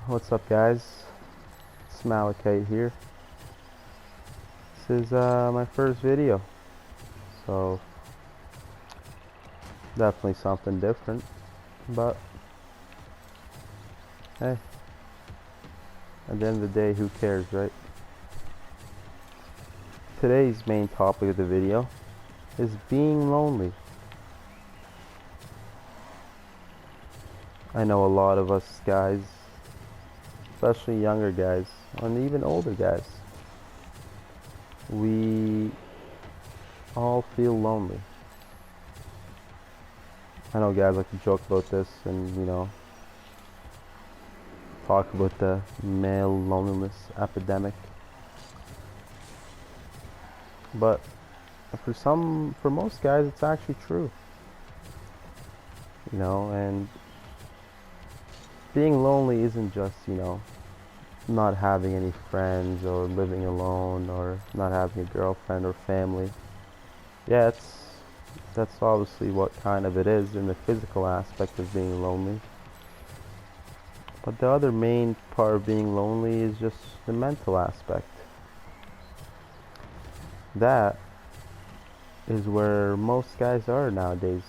What's up, guys? It's Malachite here. This is my first video, so definitely something different, but hey, at the end of the day, who cares, right? Today's main topic of the video is being lonely. I know a lot of us guys, especially younger guys, and even older guys, we all feel lonely. I know guys like to joke about this and, talk about the male loneliness epidemic. But for most guys, it's actually true. And being lonely isn't just, not having any friends or living alone or not having a girlfriend or family. Yeah, that's obviously what kind of it is in the physical aspect of being lonely. But the other main part of being lonely is just the mental aspect. That is where most guys are nowadays.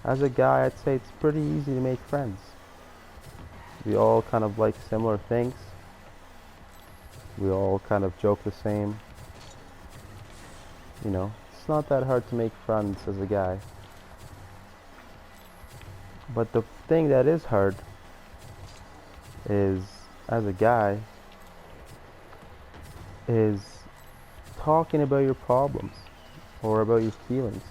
As a guy, I'd say it's pretty easy to make friends. We all kind of like similar things. We all kind of joke the same. It's not that hard to make friends as a guy. But the thing that is hard is, as a guy, is talking about your problems or about your feelings.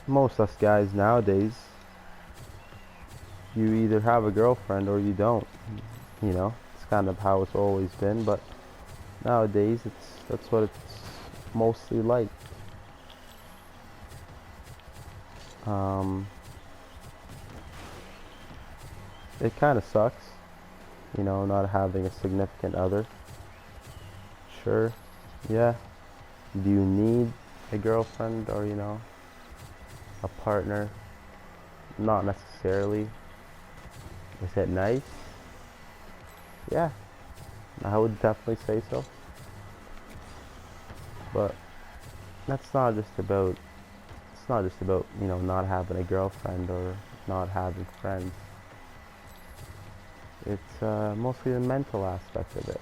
Most us guys nowadays, you either have a girlfriend or you don't. It's kind of how it's always been, but nowadays that's what it's mostly like. It kind of sucks, not having a significant other. Sure, yeah. Do you need a girlfriend or, a partner? Not necessarily. Is it nice? Yeah, I would definitely say so. But that's not just about, it's not just about, not having a girlfriend or not having friends. It's mostly the mental aspect of it.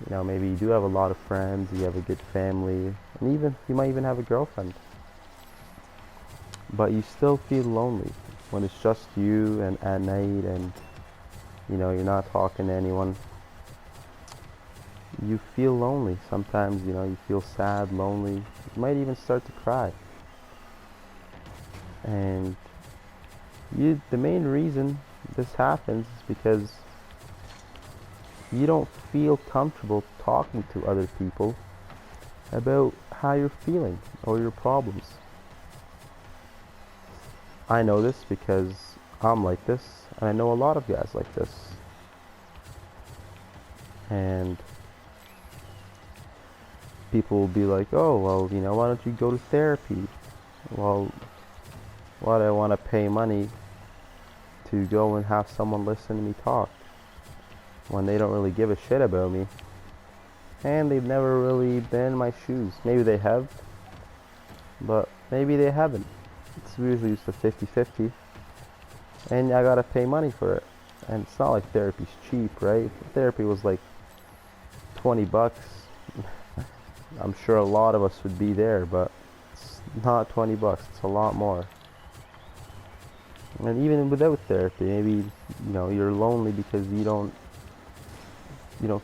Maybe you do have a lot of friends, you have a good family, and you might even have a girlfriend. But you still feel lonely when it's just you and at night and you're not talking to anyone. You feel lonely. Sometimes, you feel sad, lonely. You might even start to cry. And the main reason this happens is because you don't feel comfortable talking to other people about how you're feeling or your problems. I know this because I'm like this, and I know a lot of guys like this. And people will be like, oh, well, why don't you go to therapy? Well, why do I want to pay money to go and have someone listen to me talk when they don't really give a shit about me? And they've never really been in my shoes. Maybe they have, but maybe they haven't. It's usually just a 50-50. And I gotta pay money for it. And it's not like therapy's cheap, right? If therapy was like 20 bucks, I'm sure a lot of us would be there, but it's not 20 bucks, it's a lot more. And even without therapy, maybe, you're lonely because you don't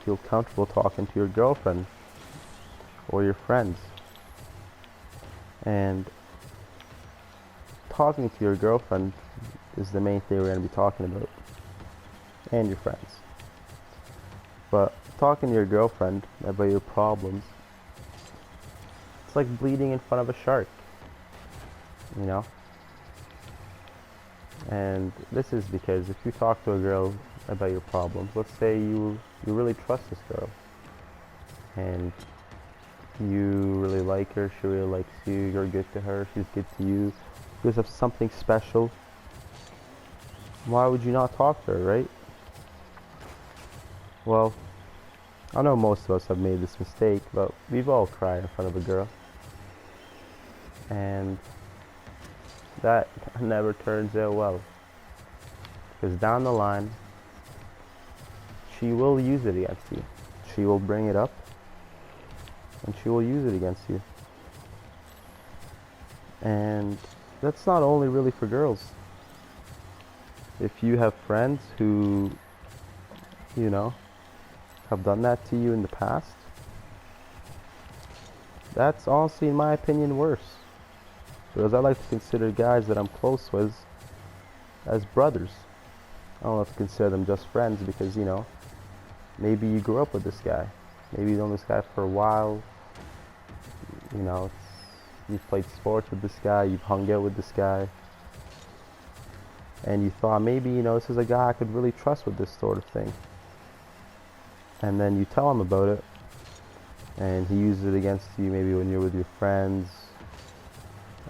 feel comfortable talking to your girlfriend or your friends. And talking to your girlfriend is the main thing we're going to be talking about, and your friends. But talking to your girlfriend about your problems, it's like bleeding in front of a shark, And this is because if you talk to a girl about your problems, let's say you really trust this girl, and You really like her, she really likes you, you're good to her, she's good to you. Because of something special, why would you not talk to her, right? Well, I know most of us have made this mistake, but we've all cried in front of a girl. And that never turns out well. Because down the line, she will use it against you. She will bring it up, and she will use it against you. And that's not only really for girls. If you have friends who, you know, have done that to you in the past, that's honestly, in my opinion, worse. Because I like to consider guys that I'm close with as brothers. I don't have to consider them just friends because, you know, maybe you grew up with this guy. Maybe you've known this guy for a while. You know, you've played sports with this guy, you've hung out with this guy. And you thought maybe, you know, this is a guy I could really trust with this sort of thing. And then you tell him about it, and he uses it against you maybe when you're with your friends,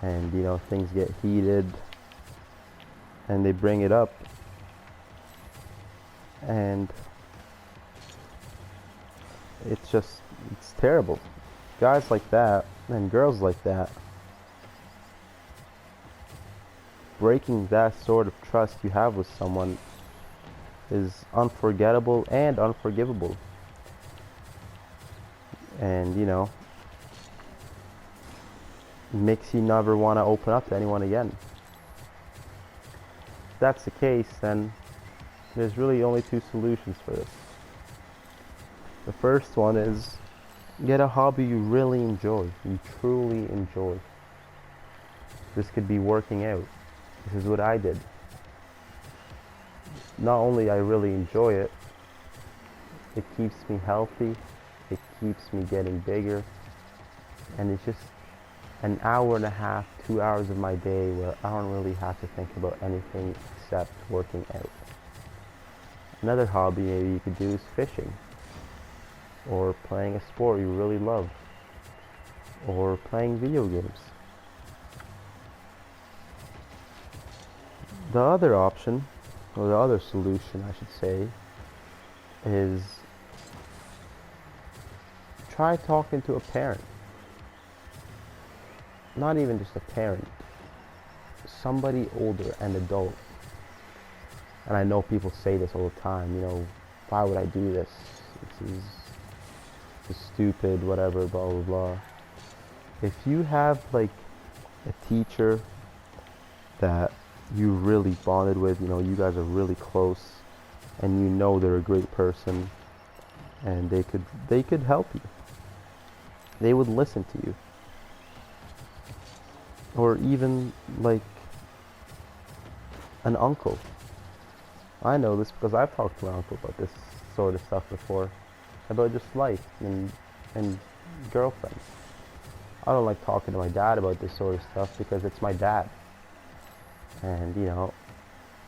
and, you know, things get heated, and they bring it up, and it's terrible. Guys like that, and girls like that, breaking that sort of trust you have with someone is unforgettable and unforgivable. And, you know, makes you never want to open up to anyone again. If that's the case, then there's really only two solutions for this. The first one is get a hobby you really enjoy, you truly enjoy. This could be working out. This is what I did. Not only I really enjoy it, it keeps me healthy, it keeps me getting bigger, and it's just an hour and a half, 2 hours of my day where I don't really have to think about anything except working out. Another hobby maybe you could do is fishing, or playing a sport you really love, or playing video games. The other option, or the other solution I should say, is try talking to a parent. Not even just a parent, somebody older, an adult. And I know people say this all the time, you know, why would I do this? This is stupid, whatever, blah, blah, blah. If you have like a teacher that you really bonded with, you know, you guys are really close, and you know they're a great person, and they could help you. They would listen to you. Or even like an uncle. I know this because I've talked to my uncle about this sort of stuff before, about just life and girlfriends. I don't like talking to my dad about this sort of stuff because it's my dad. And, you know,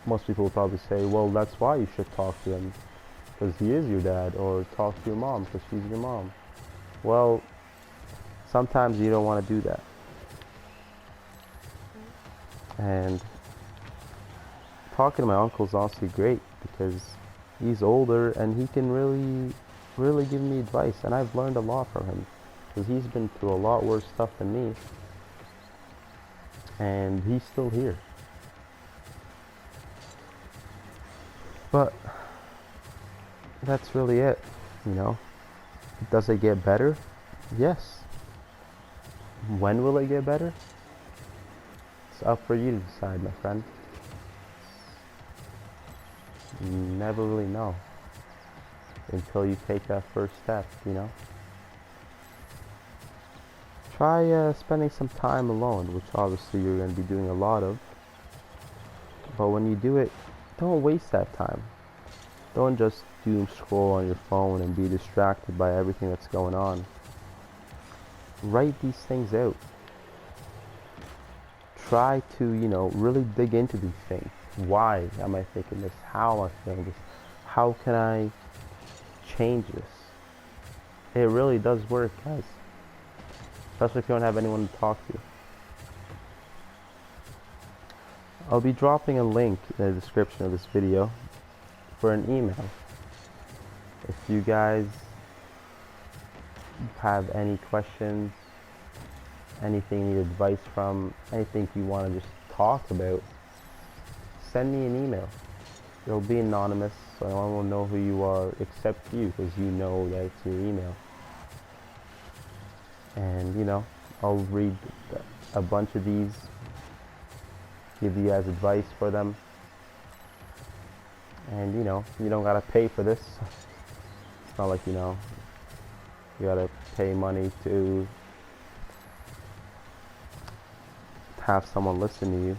most people will probably say, well, that's why you should talk to him, because he is your dad, or talk to your mom because she's your mom. Well, sometimes you don't want to do that. And talking to my uncle is honestly great because he's older and he can really give me advice, and I've learned a lot from him because he's been through a lot worse stuff than me, and he's still here. But that's really it, you know. Does it get better? Yes. When will it get better? It's up for you to decide, my friend. You never really know until you take that first step, you know. Try spending some time alone, which obviously you're going to be doing a lot of. But when you do it, don't waste that time. Don't just doom scroll on your phone and be distracted by everything that's going on. Write these things out. Try to, you know, really dig into these things. Why am I thinking this? How am I feeling this? How can I change this? It really does work, guys. especially if you don't have anyone to talk to. I'll be dropping a link in the description of this video for an email. If you guys have any questions, anything you need advice from, anything you want to just talk about, send me an email. It'll be anonymous, so no one will know who you are except you, because you know that it's your email. And you know, I'll read a bunch of these, give you guys advice for them. And you know, you don't gotta pay for this. It's not like, you know, you gotta pay money to have someone listen to you.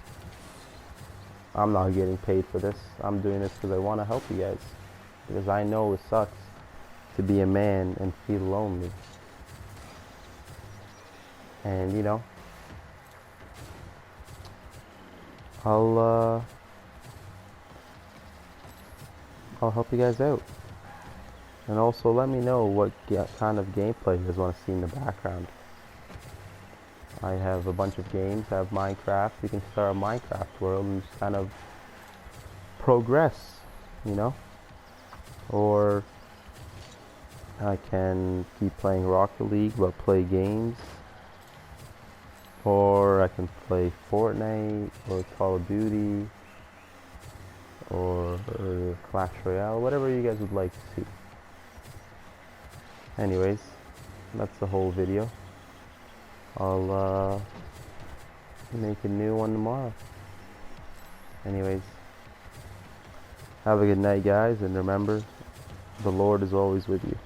I'm not getting paid for this. I'm doing this because I want to help you guys. Because I know it sucks to be a man and feel lonely. And you know, I'll help you guys out. And also let me know what kind of gameplay you guys want to see in the background. I have a bunch of games. I have Minecraft. You can start a Minecraft world and just kind of progress, you know? Or I can keep playing Rocket League but play games. Or I can play Fortnite or Call of Duty or Clash Royale, whatever you guys would like to see. Anyways, that's the whole video. I'll make a new one tomorrow. Anyways, have a good night, guys, and remember, the Lord is always with you.